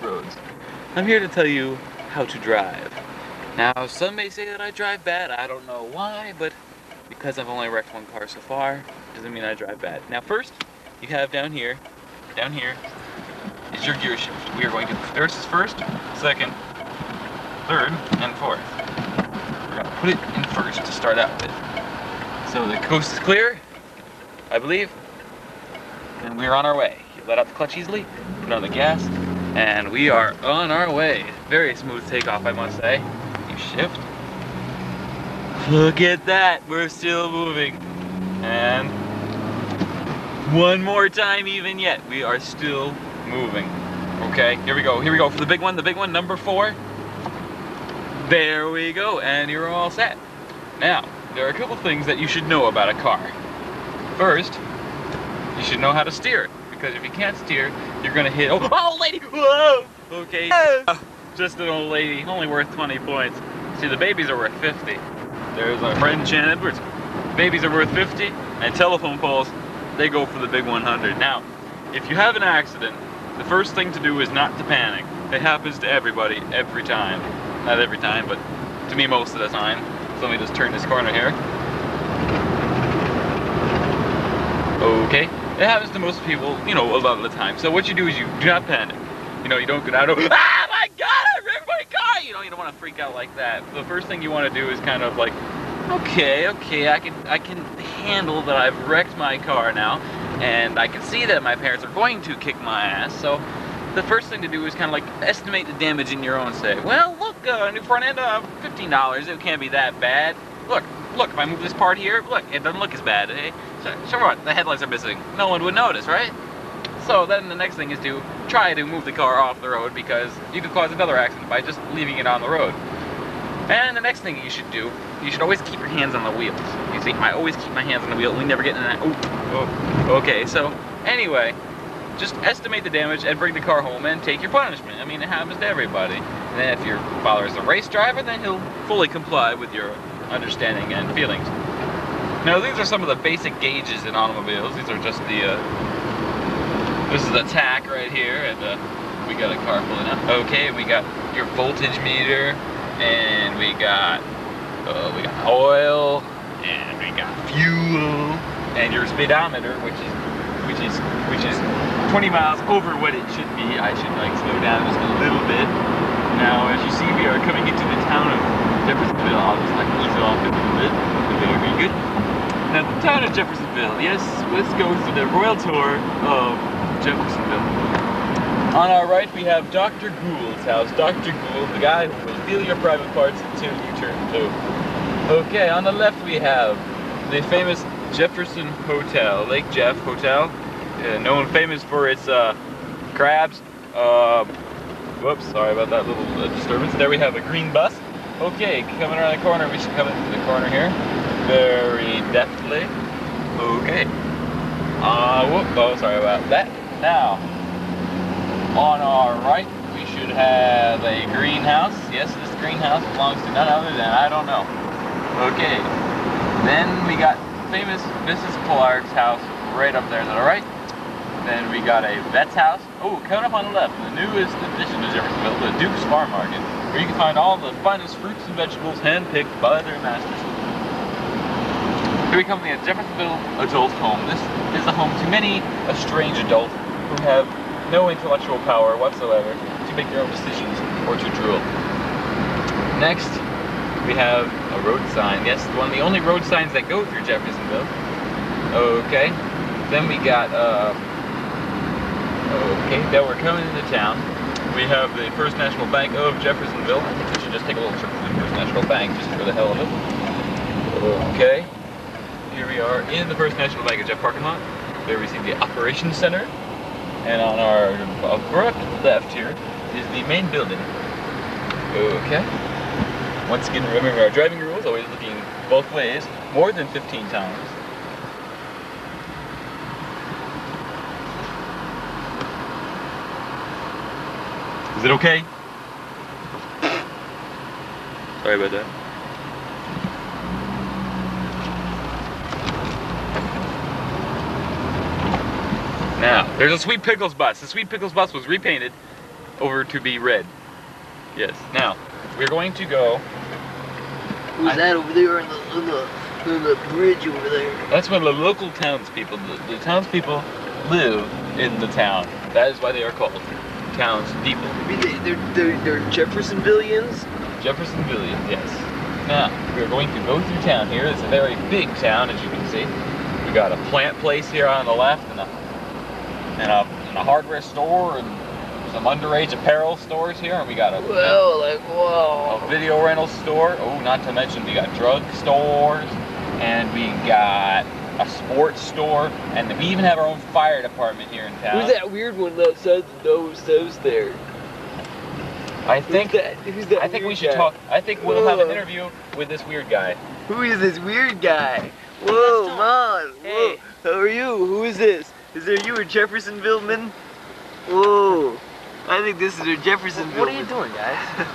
roads. I'm here to tell you how to drive. Now, some may say that I drive bad. I don't know why, but because I've only wrecked one car so far, doesn't mean I drive bad. Now, first, you have down here is your gear shift. We are going to reverse first, second, third, and fourth. We're going to put it in first to start out with. So the coast is clear, I believe, and we're on our way. You let out the clutch easily, put on the gas, and we are on our way. Very smooth takeoff, I must say. You shift. Look at that, we're still moving. And one more time even yet, we are still moving. Okay, here we go for the big one, number 4. There we go, and you're all set. Now, there are a couple things that you should know about a car. First, you should know how to steer it, because if you can't steer, you're gonna hit, oh lady, whoa! Okay, just an old lady, only worth 20 points. See, the babies are worth 50. There's our friend Jan Edwards. Babies are worth 50, and telephone poles, they go for the big 100. Now, if you have an accident, the first thing to do is not to panic. It happens to everybody, every time. Not every time, but to me most of the time. So let me just turn this corner here. Okay, it happens to most people, you know, a lot of the time. So what you do is you do not panic. You know, you don't go down, ah my God, I wrecked my car! You know, you don't want to freak out like that. The first thing you want to do is kind of like, okay, I can handle that I've wrecked my car now, and I can see that my parents are going to kick my ass. So the first thing to do is kind of like estimate the damage in your own say. Well, look, new front end, $15. It can't be that bad. Look, if I move this part here, look, it doesn't look as bad. Eh? So what? The headlights are missing. No one would notice, right? So then the next thing is to try to move the car off the road, because you could cause another accident by just leaving it on the road. And the next thing you should do, you should always keep your hands on the wheels. You see, I always keep my hands on the wheel. We never get in that. Okay, so anyway, just estimate the damage and bring the car home and take your punishment. I mean, it happens to everybody. And then if your father is a race driver, then he'll fully comply with your understanding and feelings. Now, these are some of the basic gauges in automobiles. These are just the, this is the tach right here, and we got a car pulling up. Okay, we got your voltage meter, and we got oil, and we got fuel, and your speedometer, which is 20 miles over what it should be. I should like slow down just a little bit. Now, as you see, we are coming into the town of Jeffersonville. I'll just like ease off a little bit. Very good. Now, the town of Jeffersonville. Yes, let's go to the royal tour of Jeffersonville. On our right, we have Dr. Gould's house. Dr. Gould, the guy who will steal your private parts until you turn blue. Okay, on the left we have the famous Jefferson Hotel, Lake Jeff Hotel, known famous for its crabs. Whoops, sorry about that little disturbance. There we have a green bus. Okay, coming around the corner, we should come into the corner here, very deftly. Okay. Sorry about that. Now, on our right, we should have a greenhouse. Yes, this greenhouse belongs to none other than, I don't know. Okay. Then we got famous Mrs. Clark's house right up there to the right. Then we got a vet's house. Oh, coming up on the left, the newest addition to Jeffersonville, the Duke's Farm Market, where you can find all the finest fruits and vegetables hand-picked by their masters. Here we come to the Jeffersonville Adult Home. This is the home to many a strange adult who have no intellectual power whatsoever to make their own decisions or to drool. Next, we have a road sign. Yes, one of the only road signs that go through Jeffersonville. Okay. Then we got, okay, now we're coming into town. We have the First National Bank of Jeffersonville. I think we should just take a little trip to the First National Bank just for the hell of it. Okay. Here we are in the First National Bank of Jeff parking lot. There we see the Operations Center. And on our abrupt left here is the main building. Okay. Once again, remember our driving rules, always looking both ways, more than 15 times. Is it okay? Sorry about that. Now, there's a Sweet Pickles bus. The Sweet Pickles bus was repainted over to be red. Yes. Now, we're going to go. Who's that over there on the bridge over there? That's where the local townspeople, the townspeople live in the town. That is why they are called townspeople. They're Jeffersonvillians? Jeffersonvillians, yes. Now, we're going to go through town here. It's a very big town, as you can see. We got a plant place here on the left, and a hardware store, and some underage apparel stores here, and we got a video rental store. Oh, not to mention we got drug stores, and we got a sports store, and we even have our own fire department here in town. Who's that weird one outside the nose there? I think Who's that I think we weird should guy? talk. I think we'll have an interview with this weird guy. Who is this weird guy? Whoa, man. Hey. Whoa. How are you? Who is this? Is there you a Jeffersonville man? Whoa. I think this is a Jeffersonville. What are you doing, guys?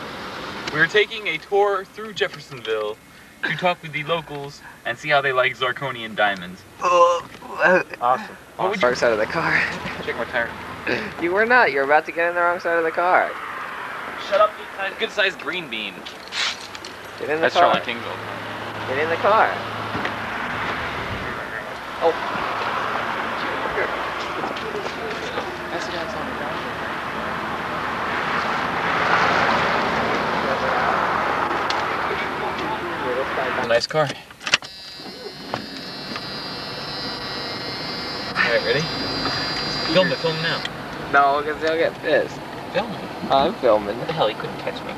We're taking a tour through Jeffersonville to talk with the locals and see how they like zirconian diamonds. Awesome. What would you- Wrong side of the car. Check my tire. You were not. You're about to get in the wrong side of the car. Shut up, good sized green bean. Get in the That's car. Charlie Kingsville. Get in the car. Oh. A nice car. Alright, ready? Film it now. No, because they'll get pissed. Film it. I'm filming. What the hell, he couldn't catch me.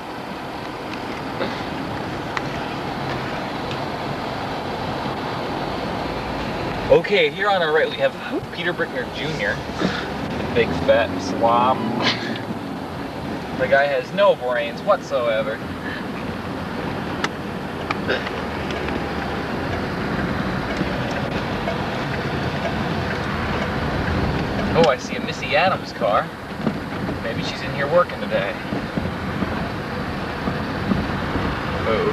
Okay, here on our right we have Peter Brickner Jr. Big fat slob. The guy has no brains whatsoever. Oh, I see a Missy Adams car. Maybe she's in here working today.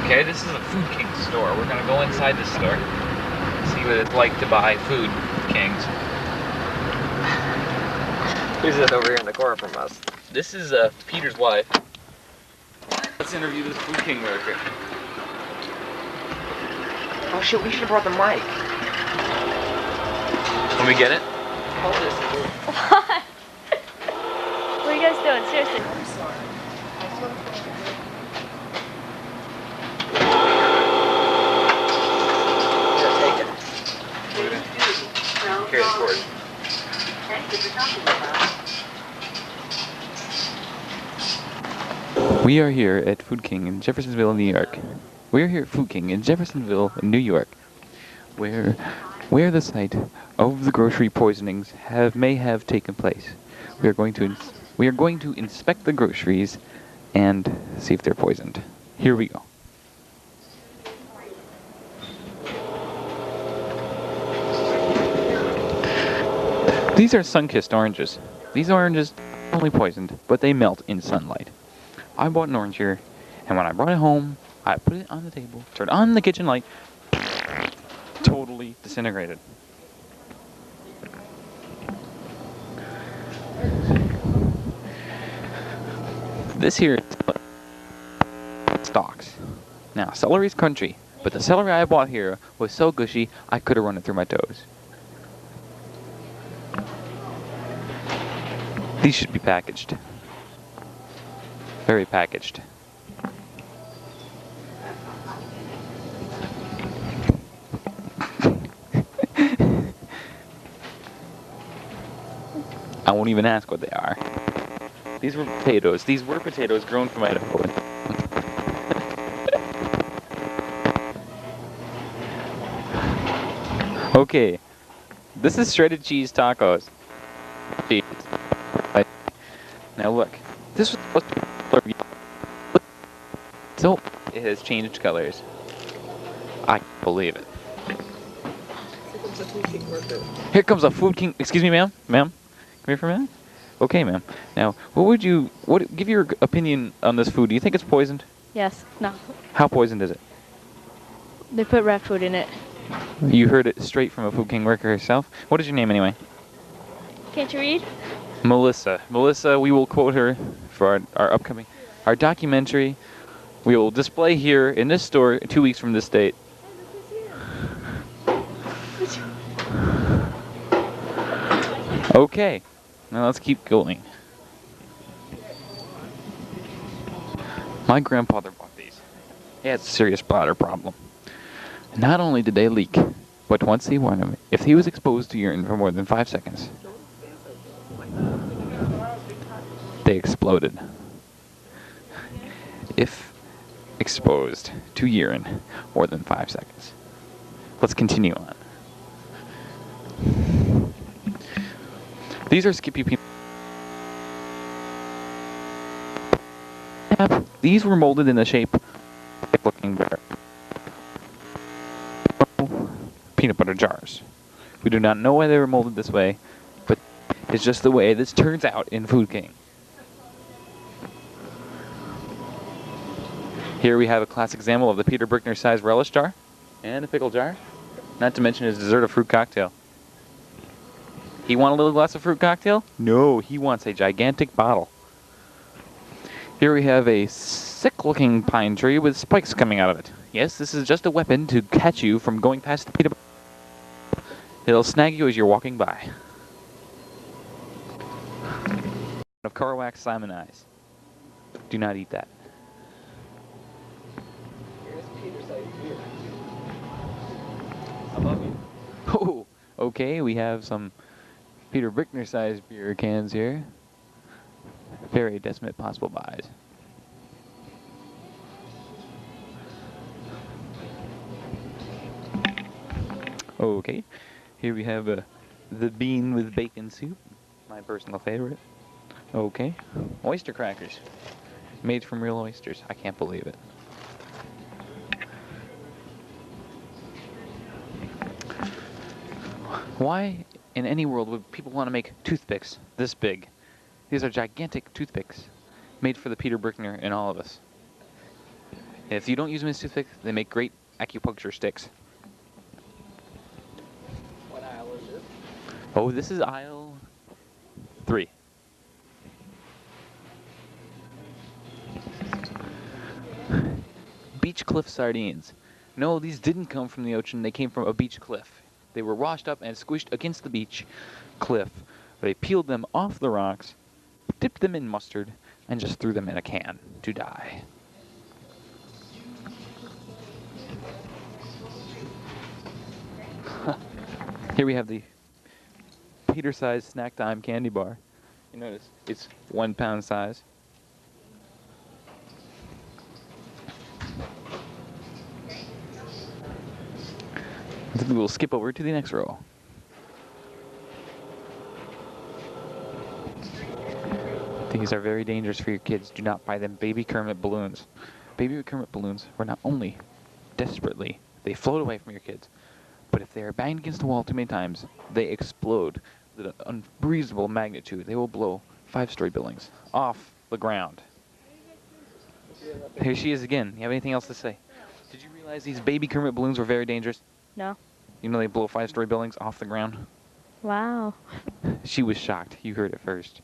Okay, this is a Food King store. We're gonna go inside the store, see what it's like to buy food, Kings. Who's this over here in the corner from us? This is Peter's wife. Let's interview this Food King worker. Oh shit, we should have brought the mic. Can we get it? Hold this. What? What are you guys doing? Seriously. Here, take it. Carry the cord. We are here at Food King in Jeffersonville, New York. We are here at Food King in Jeffersonville, New York, where the site of the grocery poisonings may have taken place. We are going to inspect the groceries and see if they're poisoned. Here we go. These are sun-kissed oranges. These oranges are only poisoned, but they melt in sunlight. I bought an orange here, and when I brought it home, I put it on the table, turned on the kitchen light, totally disintegrated. This here is stalks. Now, celery's crunchy, but the celery I bought here was so gushy I could have run it through my toes. These should be packaged. Very packaged. I won't even ask what they are. These were potatoes. These were potatoes grown from Idaho. Okay. This is shredded cheese tacos. Cheese. Now look. This was supposed to be so it has changed colors. I can't believe it. Here comes a Food King. Excuse me, ma'am. Ma'am, come here for a minute. Okay, ma'am. Now, give your opinion on this food? Do you think it's poisoned? Yes. No. How poisoned is it? They put rat food in it. You heard it straight from a Food King worker herself. What is your name anyway? Can't you read? Melissa. Melissa, we will quote her for our upcoming, our documentary. We will display here in this store 2 weeks from this date. Okay, now let's keep going. My grandfather bought these. He had a serious bladder problem. Not only did they leak, but once he won them, if he was exposed to urine for more than 5 seconds, they exploded. If exposed to urine more than 5 seconds. Let's continue on. These are Skippy peanut. These were molded in the shape of looking better. Peanut butter jars. We do not know why they were molded this way, but it's just the way this turns out in Food King. Here we have a classic example of the Peter Brickner size relish jar and a pickle jar, not to mention his dessert of fruit cocktail. He want a little glass of fruit cocktail? No, he wants a gigantic bottle. Here we have a sick-looking pine tree with spikes coming out of it. Yes, this is just a weapon to catch you from going past the peanut butter. It'll snag you as you're walking by. Of Kerouac's salmon eyes. Do not eat that. Here's Peter's idea. I love you. Oh, okay, we have some Peter Brickner sized beer cans here. Very decimate possible buys. Okay, here we have the bean with bacon soup, my personal favorite. Okay, oyster crackers, made from real oysters. I can't believe it. Why in any world would people want to make toothpicks this big? These are gigantic toothpicks made for the Peter Brickner and all of us. And if you don't use them as toothpicks, they make great acupuncture sticks. What aisle is this? Oh, this is aisle 3. Beach cliff sardines. No, these didn't come from the ocean. They came from a beach cliff. They were washed up and squished against the beach cliff. They peeled them off the rocks, dipped them in mustard, and just threw them in a can to die. Here we have the Peter-sized snack time candy bar. You notice it's 1 pound size. We will skip over to the next row. These are very dangerous for your kids. Do not buy them baby Kermit balloons. Baby Kermit balloons were not only desperately, they float away from your kids, but if they are banged against the wall too many times, they explode with an unreasonable magnitude. They will blow 5-story buildings off the ground. Here she is again. You have anything else to say? Did you realize these baby Kermit balloons were very dangerous? No. You know they blow 5-story buildings off the ground? Wow. She was shocked. You heard it first.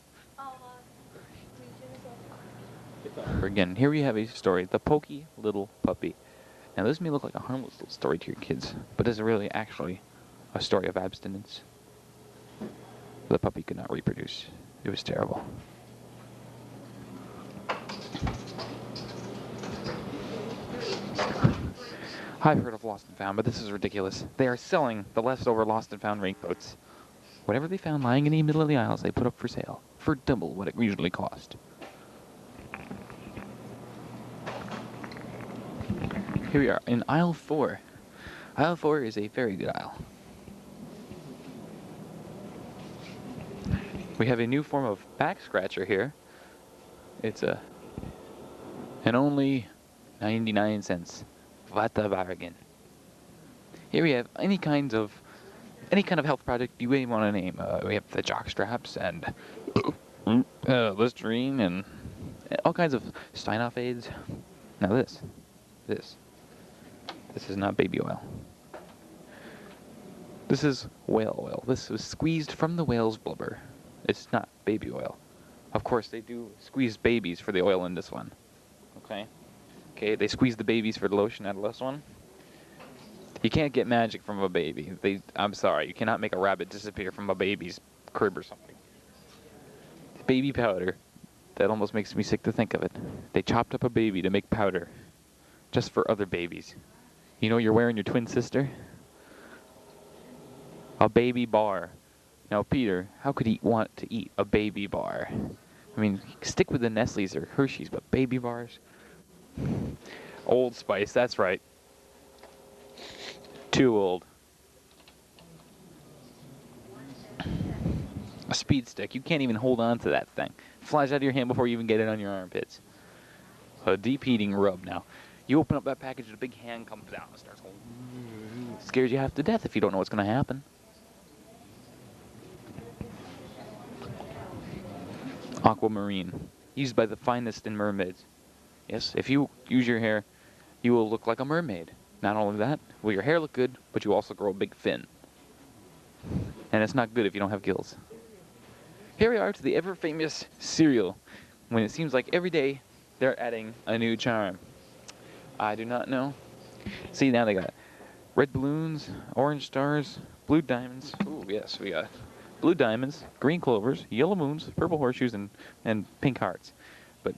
Again, here we have a story, The Pokey Little Puppy. Now this may look like a harmless little story to your kids, but it's really actually a story of abstinence. The puppy could not reproduce. It was terrible. I've heard of Lost and Found, but this is ridiculous. They are selling the leftover Lost and Found raincoats. Whatever they found lying in the middle of the aisles, they put up for sale for double what it usually cost. Here we are in aisle 4. Aisle 4 is a very good aisle. We have a new form of back scratcher here. It's and only 99 cents. What a bargain. Here we have any kind of health product you may want to name. We have the jock straps and Listerine and all kinds of Steinhoff aids. Now this is not baby oil. This is whale oil. This was squeezed from the whale's blubber. It's not baby oil. Of course, they do squeeze babies for the oil in this one. Okay? Okay, they squeeze the babies for the lotion out of this one. You can't get magic from a baby. I'm sorry, you cannot make a rabbit disappear from a baby's crib or something. Baby powder. That almost makes me sick to think of it. They chopped up a baby to make powder. Just for other babies. You know you're wearing your twin sister? A baby bar. Now, Peter, how could he want to eat a baby bar? I mean, stick with the Nestle's or Hershey's, but baby bars? Old Spice, that's right. Too old. A speed stick, you can't even hold on to that thing. It flies out of your hand before you even get it on your armpits. A deep heating rub now. You open up that package and a big hand comes down and starts going. Scares you half to death if you don't know what's going to happen. Aquamarine, used by the finest in mermaids. Yes, if you use your hair, you will look like a mermaid. Not only that, will your hair look good, but you also grow a big fin. And it's not good if you don't have gills. Here we are to the ever-famous cereal, when it seems like every day they're adding a new charm. I do not know. See, now they got red balloons, orange stars, blue diamonds. Ooh, yes, we got blue diamonds, green clovers, yellow moons, purple horseshoes, and pink hearts. But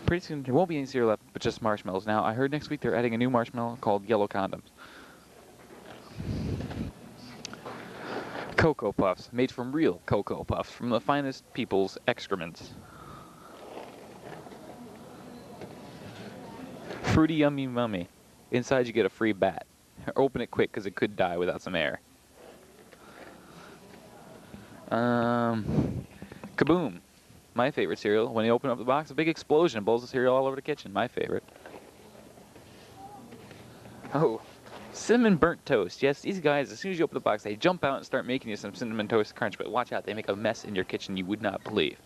pretty soon there won't be any cereal left, but just marshmallows. Now, I heard next week they're adding a new marshmallow called Yellow Condoms. Cocoa Puffs, made from real Cocoa Puffs, from the finest people's excrements. Fruity Yummy Mummy. Inside you get a free bat. Open it quick because it could die without some air. Kaboom. My favorite cereal. When you open up the box, a big explosion blows the cereal all over the kitchen. My favorite. Oh, Cinnamon Burnt Toast. Yes, these guys, as soon as you open the box, they jump out and start making you some Cinnamon Toast Crunch. But watch out, they make a mess in your kitchen you would not believe.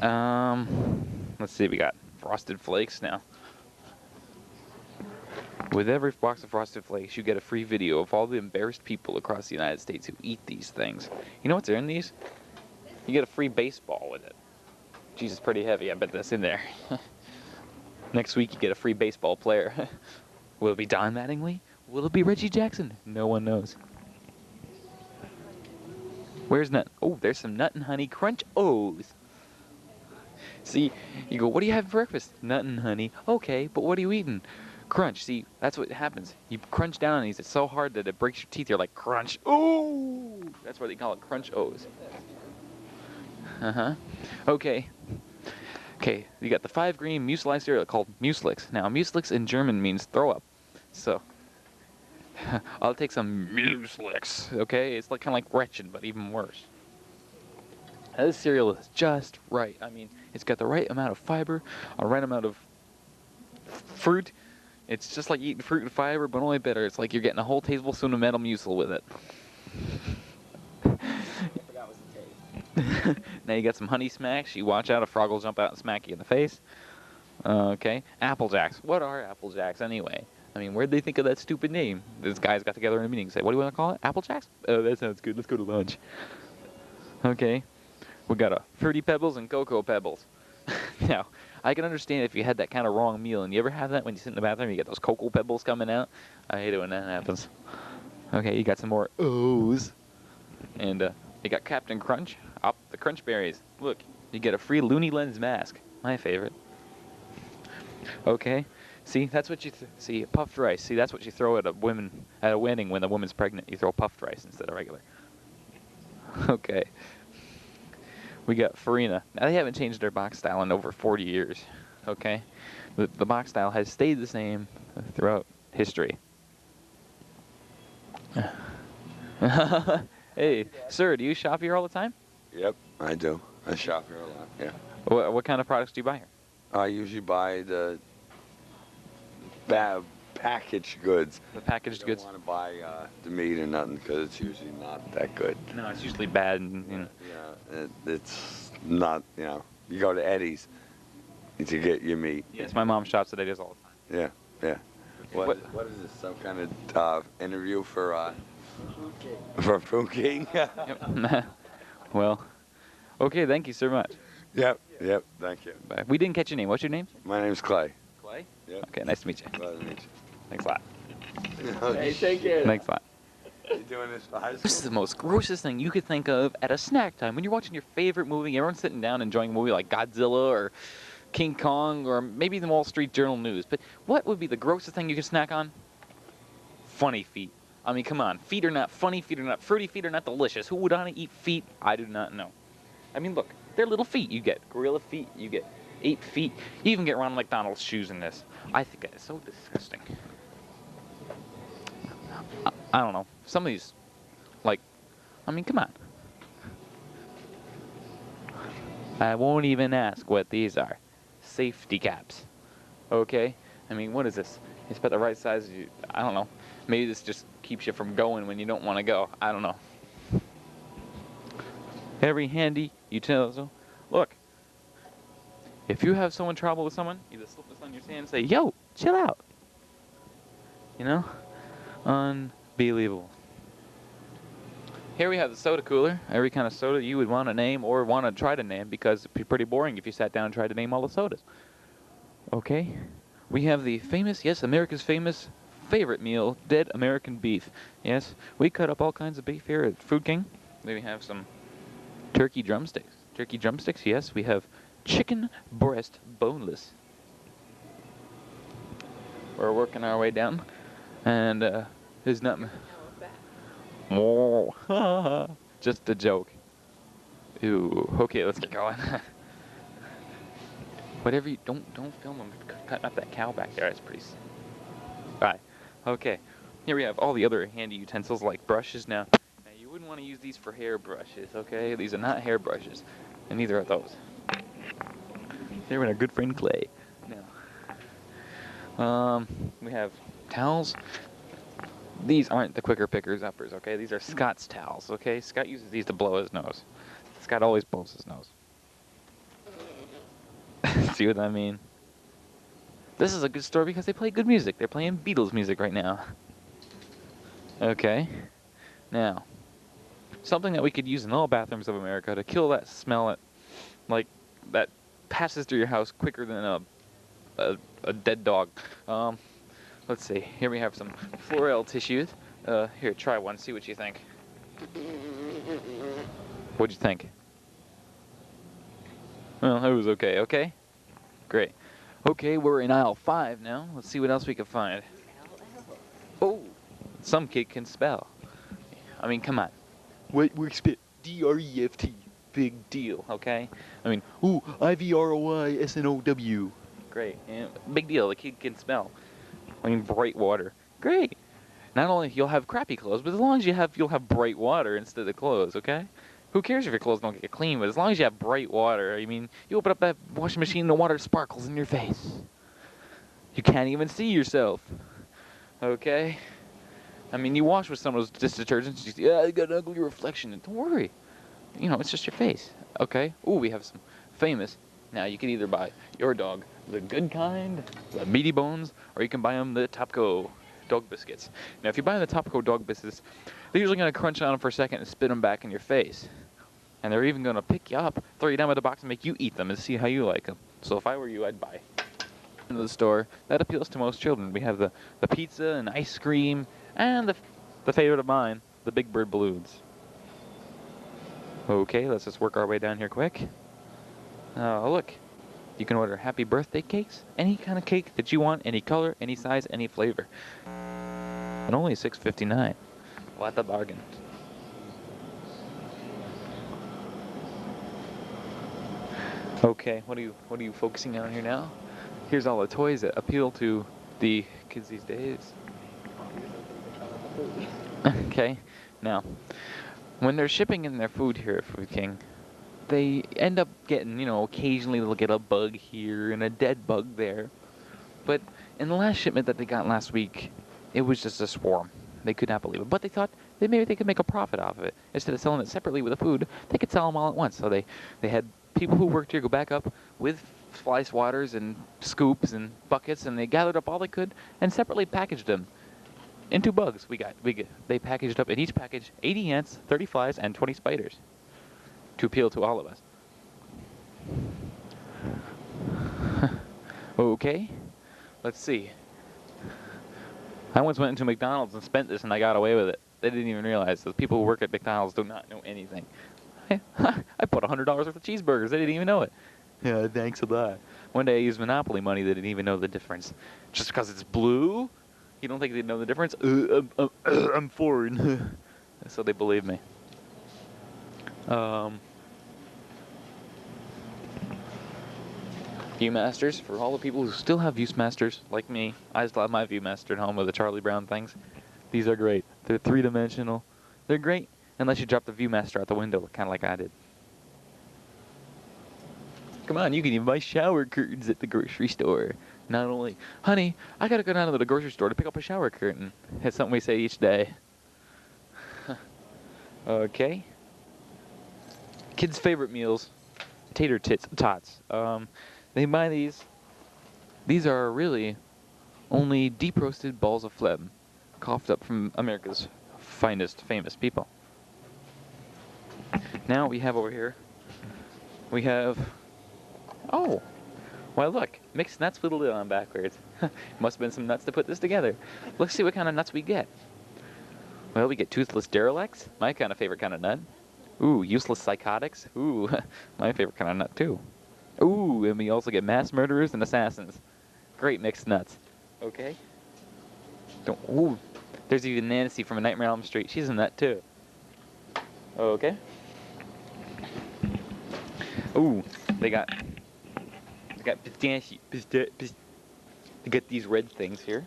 Let's see, we got Frosted Flakes now. With every box of Frosted Flakes, you get a free video of all the embarrassed people across the United States who eat these things. You know what's in these? You get a free baseball with it. Jeez, it's pretty heavy. I bet that's in there. Next week, you get a free baseball player. Will it be Don Mattingly? Will it be Reggie Jackson? No one knows. Where's Nut? Oh, there's some Nut and Honey Crunch O's. See, you go, what do you have for breakfast? Nut and honey. Okay, but what are you eating? Crunch. See, that's what happens. You crunch down on these. It's so hard that it breaks your teeth. You're like, crunch. Ooh! That's why they call it Crunch O's. Uh-huh. Okay. Okay, you got the 5-grain muesli cereal called Mueslix. Now, Mueslix in German means throw up. So, I'll take some Mueslix, okay? It's like kind of like Gretchen, but even worse. Now, this cereal is just right. I mean, it's got the right amount of fiber, a right amount of fruit. It's just like eating fruit and fiber, but only better. It's like you're getting a whole tablespoon of metal muesli with it. Now you got some Honey Smacks. You watch out, a frog will jump out and smack you in the face. Okay. Apple Jacks. What are Apple Jacks anyway? I mean, where'd they think of that stupid name? These guys got together in a meeting and said, what do you want to call it? Apple Jacks? Oh, that sounds good. Let's go to lunch. Okay. We got a Fruity Pebbles and Cocoa Pebbles. Now, I can understand if you had that kind of wrong meal, and you ever have that when you sit in the bathroom, you get those Cocoa Pebbles coming out? I hate it when that happens. Okay, you got some more O's. And you got Captain Crunch. Up the Crunch Berries. Look, you get a free Looney Lens mask. My favorite. Okay. See, that's what you see. Puffed rice. See, that's what you throw at a wedding when the woman's pregnant. You throw puffed rice instead of regular. Okay. We got Farina. Now, they haven't changed their box style in over 40 years. Okay. The box style has stayed the same throughout history. Hey, sir, do you shop here all the time? Yep, I do. I shop here a lot, yeah. What kind of products do you buy here? I usually buy the packaged goods. The packaged goods? I don't want to buy the meat or nothing because it's usually not that good. No, it's usually bad. And, you know. Yeah, it's not, you go to Eddie's to get your meat. Yes, my mom shops at Eddie's all the time. Yeah, yeah. What is this, some kind of interview for For Food King. Yep. Well, okay, thank you so much. Yep. Thank you. Bye. We didn't catch your name. What's your name? My name's Clay. Clay? Yep. Okay, nice to meet you. Glad to meet Thanks a lot. you. Hey, take care. Thanks a lot. You doing this for high This is school? the most grossest thing you could think of at a snack time when you're watching your favorite movie. Everyone's sitting down enjoying a movie like Godzilla or King Kong or maybe the Wall Street Journal News. But what would be the grossest thing you could snack on? Funny feet. I mean, come on. Feet are not funny. Feet are not fruity. Feet are not delicious. Who would want to eat feet? I do not know. I mean, look. They're little feet. You get gorilla feet. You get ape feet. You even get Ronald McDonald's shoes in this. I think that is so disgusting. I don't know. Some of these, like, I mean, come on. I won't even ask what these are. Safety caps. Okay? I mean, what is this? It's about the right size. I don't know. Maybe this just keeps you from going when you don't want to go. I don't know. Every handy utensil. Look. If you have someone trouble with someone, you just slip this on your hand and say, yo, chill out. You know? Unbelievable. Here we have the soda cooler. Every kind of soda you would want to name or want to try to name, because it'd be pretty boring if you sat down and tried to name all the sodas. Okay. We have the famous, yes, America's famous favorite meal, dead American beef. Yes, we cut up all kinds of beef here at Food King. Then we have some turkey drumsticks. Turkey drumsticks, yes. We have chicken breast boneless. We're working our way down. And there's nothing. Oh, just a joke. Ooh, okay, let's get going. Whatever you don't film them cutting up that cow back there. That's pretty. Alright, okay. Here we have all the other handy utensils like brushes. Now you wouldn't want to use these for hair brushes, okay? These are not hair brushes, and neither are those. They're in our good friend Clay. Now, we have towels. These aren't the Quicker Pickers uppers, okay? These are Scott's towels, okay? Scott uses these to blow his nose. Scott always blows his nose. See what I mean? This is a good store because they play good music. They're playing Beatles music right now. Okay. Now, something that we could use in all bathrooms of America to kill that smell that passes through your house quicker than a dead dog. Let's see. Here we have some Florel tissues. Here, try one. See what you think. What'd you think? Well, it was okay. Okay? Great. Okay, we're in aisle 5 now. Let's see what else we can find. Oh, some kid can spell. I mean, come on. We expect D-R-E-F-T. Big deal, okay? I mean, ooh, I-V-R-O-Y-S-N-O-W. Great. Yeah, big deal. The kid can spell. I mean, bright water. Great. Not only you'll have crappy clothes, but as long as you'll have bright water instead of clothes, okay? Who cares if your clothes don't get clean, but as long as you have bright water, I mean, you open up that washing machine and the water sparkles in your face. You can't even see yourself, okay? I mean, you wash with some of those dish detergents, you see, I got an ugly reflection. And don't worry. You know, it's just your face, okay? Ooh, we have some famous. Now, you can either buy your dog the good kind, the meaty bones, or you can buy them the Topco dog biscuits. Now, if you buy the Topco dog biscuits, they're usually going to crunch on them for a second and spit them back in your face. And they're even going to pick you up, throw you down with the box, and make you eat them and see how you like them. So if I were you, I'd buy. Into the store, that appeals to most children. We have the pizza and ice cream, and the favorite of mine, the Big Bird balloons. Okay, let's just work our way down here quick. Oh, look. You can order happy birthday cakes, any kind of cake that you want, any color, any size, any flavor. And only $6.59. What a bargain. Okay, what are you focusing on here now? Here's all the toys that appeal to the kids these days. Okay, now, when they're shipping in their food here at Food King, they end up getting, you know, occasionally they'll get a bug here and a dead bug there. But in the last shipment that they got last week, it was just a swarm. They could not believe it. But they thought that maybe they could make a profit off of it. Instead of selling it separately with the food, they could sell them all at once. So they had people who worked here go back up with fly swatters and scoops and buckets, and they gathered up all they could and separately packaged them. and 2 bugs. They packaged up in each package 80 ants, 30 flies, and 20 spiders to appeal to all of us. Okay, let's see. I once went into McDonald's and spent this and I got away with it. They didn't even realize that the people who work at McDonald's do not know anything. I put $100 worth of cheeseburgers. They didn't even know it. Yeah, thanks a lot. One day I used Monopoly money. They didn't even know the difference. Just because it's blue, you don't think they'd know the difference? I'm foreign. So they believe me. Viewmasters, for all the people who still have Viewmasters, like me, I still have my Viewmaster at home with the Charlie Brown things. These are great. They're 3-dimensional. They're great unless you drop the Viewmaster out the window, kind of like I did. Come on, you can even buy shower curtains at the grocery store. Not only, honey, I gotta go down to the grocery store to pick up a shower curtain. That's something we say each day. Okay. Kids' favorite meals, tater tots. They buy these. These are really only deep roasted balls of phlegm, coughed up from America's finest famous people. Now we have over here, we have, oh, well look, mixed nuts with a lid on backwards. Must have been some nuts to put this together. Let's see what kind of nuts we get. Well, we get toothless derelicts, my kind of favorite kind of nut. Ooh, useless psychotics. Ooh, my favorite kind of nut too. Ooh, and we also get mass murderers and assassins. Great mixed nuts. Okay. Ooh, there's even Nancy from A Nightmare on Elm Street. She's a nut too. Okay. Ooh, they got pistachio. They got these red things here.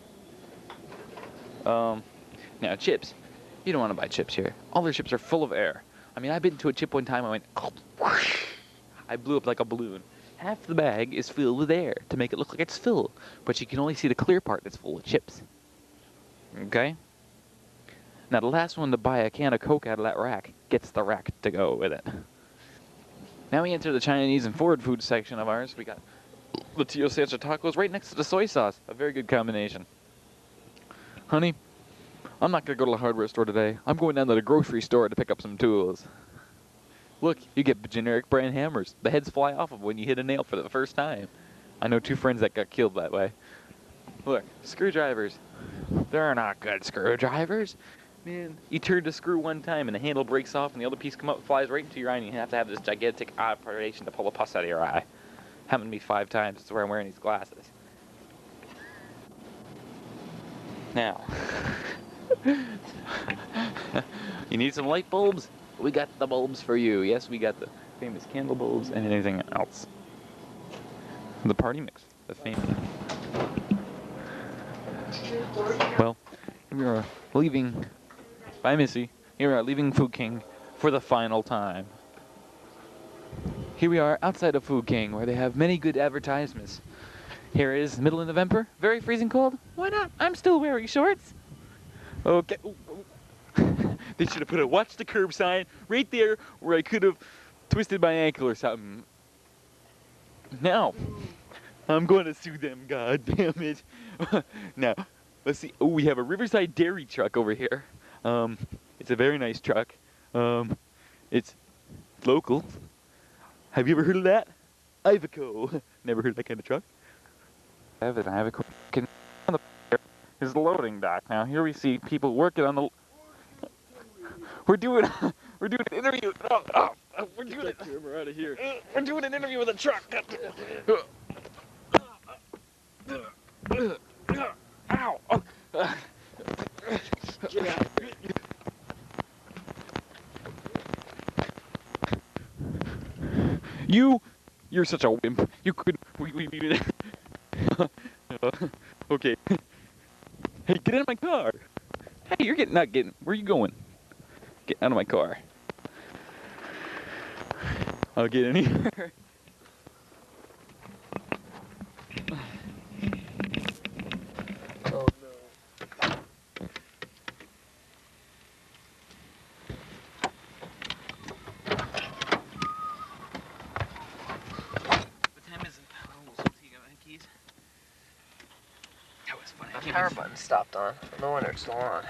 Now chips. You don't want to buy chips here. All their chips are full of air. I mean, I've been to a chip one time. I went, I blew up like a balloon. Half the bag is filled with air to make it look like it's full, but you can only see the clear part that's full of chips. Okay? Now the last one to buy a can of Coke out of that rack gets the rack to go with it. Now we enter the Chinese and forward food section of ours. We got the Tio Sancho tacos right next to the soy sauce. A very good combination. Honey, I'm not going to go to the hardware store today. I'm going down to the grocery store to pick up some tools. Look, you get generic brand hammers. The heads fly off of when you hit a nail for the first time. I know 2 friends that got killed that way. Look, screwdrivers. They're not good screwdrivers. Man, you turn the screw one time and the handle breaks off and the other piece flies right into your eye and you have to have this gigantic operation to pull the pus out of your eye. Happened to me 5 times. That's why I'm wearing these glasses. Now, you need some light bulbs? We got the bulbs for you. Yes, we got the famous candle bulbs and anything else. The party mix. The famous. Well, we are leaving. Bye, Missy. Here we are leaving Food King for the final time. Here we are outside of Food King, where they have many good advertisements. Here is the middle of November, very freezing cold. Why not? I'm still wearing shorts. Okay. They should have put a watch the curb sign right there where I could have twisted my ankle or something. Now, I'm going to sue them, god damn it. Now, let's see. Oh, we have a Riverside Dairy truck over here. It's a very nice truck. It's local. Have you ever heard of that? Iveco. Never heard of that kind of truck? I have an Iveco. Is the loading dock. Now here we see people working on the. We're doing an interview. We're doing it. We're out of here. We're doing an interview with a truck. Ow! Get out. You're such a wimp. You could. Okay. Hey, get out of my car. Hey, you're not getting. Where are you going? Get out of my car. I'll get in here. Oh no. What time is it? Oh, so you got my keys. That was funny. Power button stopped on. No wonder it's still on.